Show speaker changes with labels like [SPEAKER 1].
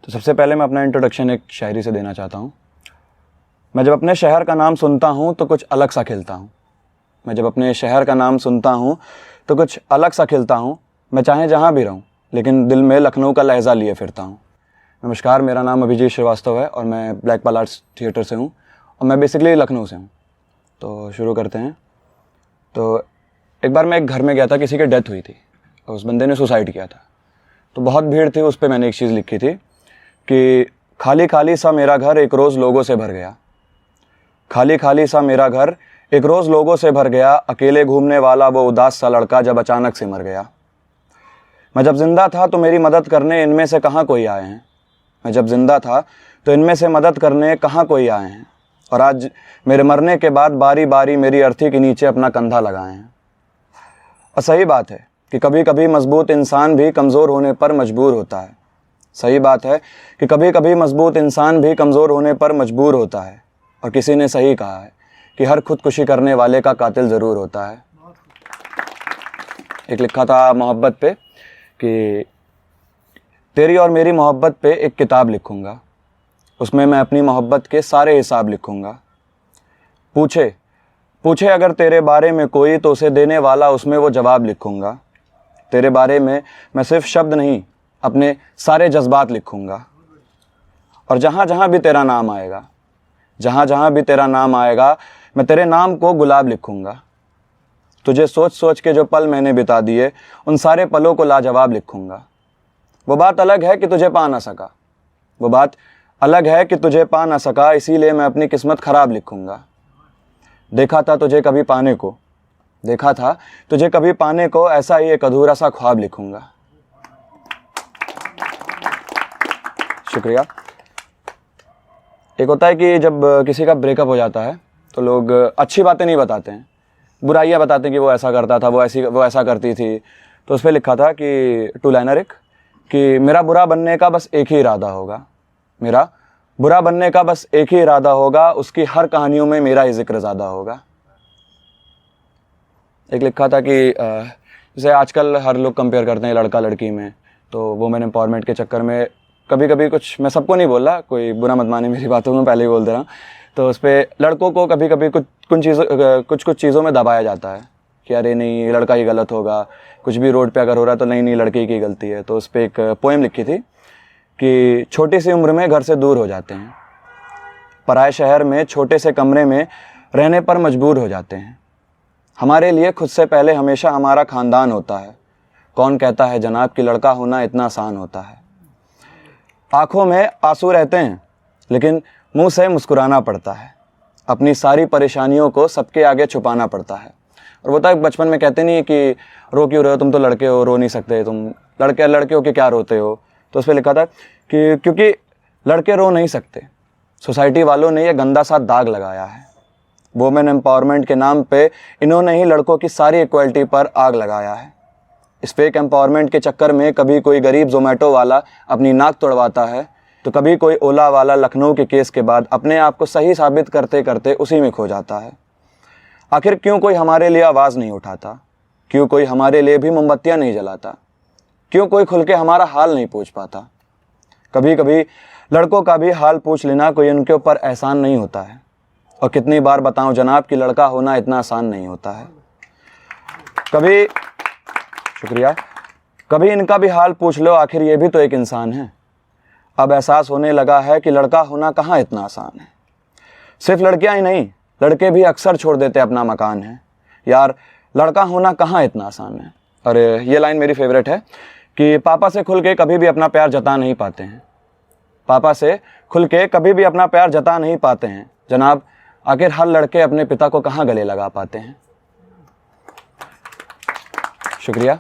[SPEAKER 1] तो सबसे पहले मैं अपना इंट्रोडक्शन एक शायरी से देना चाहता हूँ। मैं जब अपने शहर का नाम सुनता हूँ तो कुछ अलग सा खिलता हूँ। मैं जब अपने शहर का नाम सुनता हूँ तो कुछ अलग सा खिलता हूँ। मैं चाहे जहाँ भी रहूँ लेकिन दिल में लखनऊ का लहजा लिए फिरता हूँ। नमस्कार, मेरा नाम अभिजीत श्रीवास्तव है और मैं ब्लैक पाल आर्ट्स थिएटर से हूँ और मैं बेसिकली लखनऊ से हूँ। तो शुरू करते हैं। तो एक बार मैं एक घर में गया था, किसी की डेथ हुई थी और उस बंदे ने सुसाइड किया था। तो बहुत भीड़ थी, उस पर मैंने एक चीज़ लिखी थी कि खाली खाली सा मेरा घर एक रोज़ लोगों से भर गया। खाली खाली सा मेरा घर एक रोज़ लोगों से भर गया। अकेले घूमने वाला वो उदास सा लड़का जब अचानक से मर गया। मैं जब जिंदा था तो मेरी मदद करने इनमें से कहाँ कोई आए हैं। मैं जब जिंदा था तो इनमें से मदद करने कहाँ कोई आए हैं। और आज मेरे मरने के बाद बारी बारी मेरी अर्थी के नीचे अपना कंधा लगाए हैं। और सही बात है कि कभी कभी मजबूत इंसान भी कमज़ोर होने पर मजबूर होता है। सही बात है कि कभी कभी मजबूत इंसान भी कमज़ोर होने पर मजबूर होता है। और किसी ने सही कहा है कि हर खुदकुशी करने वाले का कातिल ज़रूर होता है। एक लिखा था मोहब्बत पे कि तेरी और मेरी मोहब्बत पे एक किताब लिखूँगा, उसमें मैं अपनी मोहब्बत के सारे हिसाब लिखूँगा। पूछे अगर तेरे बारे में कोई तो उसे देने वाला उसमें वो जवाब लिखूँगा। तेरे बारे में मैं सिर्फ शब्द नहीं अपने सारे जज्बात लिखूँगा। और जहाँ जहाँ भी तेरा नाम आएगा, जहाँ जहाँ भी तेरा नाम आएगा, मैं तेरे नाम को गुलाब लिखूँगा। तुझे सोच सोच के जो पल मैंने बिता दिए, उन सारे पलों को लाजवाब लिखूँगा। वो बात अलग है कि तुझे पा ना सका, वो बात अलग है कि तुझे पा ना सका, इसीलिए मैं अपनी किस्मत ख़राब लिखूँगा। देखा था तुझे कभी पाने को, देखा था तुझे कभी पाने को, ऐसा ही एक अधूरा सा ख्वाब लिखूँगा। शुक्रिया। एक होता है कि जब किसी का ब्रेकअप हो जाता है तो लोग अच्छी बातें नहीं बताते हैं, बुराइयां बताते हैं कि वो ऐसा करता था, वो ऐसा करती थी। तो उस पर लिखा था कि टू लाइनर एक कि मेरा बुरा बनने का बस एक ही इरादा होगा, मेरा बुरा बनने का बस एक ही इरादा होगा, उसकी हर कहानियों में मेरा ही जिक्र ज़्यादा होगा। एक लिखा था कि जैसे आजकल हर लोग कंपेयर करते हैं लड़का लड़की में, तो वुमेन एम्पावरमेंट के चक्कर में कभी कभी कुछ, मैं सबको नहीं बोल रहा, कोई बुरा मत माने मेरी बातों में, पहले ही बोल दे रहा हूँ। तो उस पर लड़कों को कभी कभी कुछ चीज़ों में दबाया जाता है कि अरे नहीं लड़का ही गलत होगा, कुछ भी रोड पे अगर हो रहा है तो नहीं लड़की की गलती है। तो उस पर एक पोएम लिखी थी कि छोटी सी उम्र में घर से दूर हो जाते हैं, पराए शहर में छोटे से कमरे में रहने पर मजबूर हो जाते हैं। हमारे लिए खुद से पहले हमेशा हमारा ख़ानदान होता है। कौन कहता है जनाब कि लड़का होना इतना आसान होता है। आँखों में आंसू रहते हैं लेकिन मुंह से मुस्कुराना पड़ता है। अपनी सारी परेशानियों को सबके आगे छुपाना पड़ता है। और वो तो बचपन में कहते नहीं कि रो क्यों रहे हो, तुम तो लड़के हो, रो नहीं सकते, तुम लड़के हो कि क्या रोते हो। तो उस पर लिखा था कि क्योंकि लड़के रो नहीं सकते, सोसाइटी वालों ने ये गंदा सा दाग लगाया है। वुमेन एम्पावरमेंट के नाम पे इन्होंने ही लड़कों की सारी इक्वलिटी पर आग लगाया है। इस फेक एम्पावरमेंट के चक्कर में कभी कोई गरीब जोमेटो वाला अपनी नाक तोड़वाता है तो कभी कोई ओला वाला लखनऊ के केस के बाद अपने आप को सही साबित करते करते उसी में खो जाता है। आखिर क्यों कोई हमारे लिए आवाज़ नहीं उठाता, क्यों कोई हमारे लिए भी मोमबत्तियाँ नहीं जलाता, क्यों कोई खुल के हमारा हाल नहीं पूछ पाता। कभी कभी लड़कों का भी हाल पूछ लेना कोई उनके ऊपर एहसान नहीं होता है। और कितनी बार बताऊं जनाब कि लड़का होना इतना आसान नहीं होता है। शुक्रिया। कभी इनका भी हाल पूछ लो, आखिर ये भी तो एक इंसान है। अब एहसास होने लगा है कि लड़का होना कहाँ इतना आसान है। सिर्फ लड़कियां ही नहीं, लड़के भी अक्सर छोड़ देते अपना मकान है। यार लड़का होना कहाँ इतना आसान है। और ये लाइन मेरी फेवरेट है कि पापा से खुल के कभी भी अपना प्यार जता नहीं पाते हैं, पापा से खुल के कभी भी अपना प्यार जता नहीं पाते हैं। जनाब आखिर हर लड़के अपने पिता को कहाँ गले लगा पाते हैं। शुक्रिया।